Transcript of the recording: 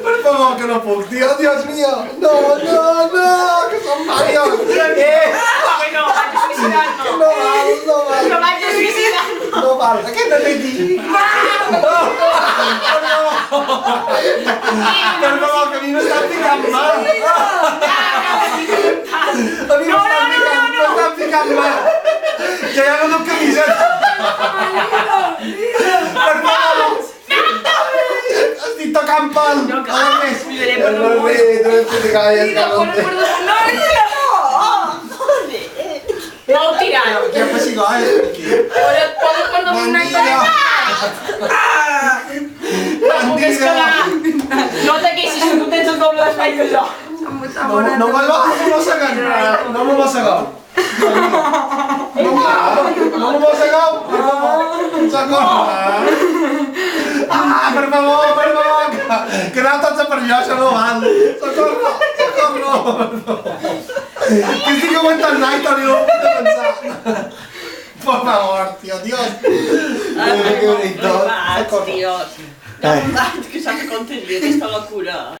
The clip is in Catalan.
Per favor, que no puc, tio, Dios mío. No, no, no, que som varios. Que no, vaig suïcidant-me. No val, no val. Que vaig suïcidant-me. No val, aquest no t'he dit. Per favor, que a mi m'estan ficant mal. A mi m'estan ficant mal. Que ja no duc camiseta. Per favor. Estic tocant pal. No, que més. miraré per No damunt. te calles, No, per damunt. No ho tiraron. Què ha passat, aquí? Poso per damunt una Bandida. No puc escalar. No te queixis, que tu tens el doble d'espai que jo. No me mossegueu. No me mossegueu. No me mossegueu. Socorro. Per favor, que aneu tots a per allò, això no val. Socorro. Que estic aguantant Nighton i no ho puc pensar. Por favor, tío, Dios. Ai, Dios. No, que s'ha de contenir aquesta locura.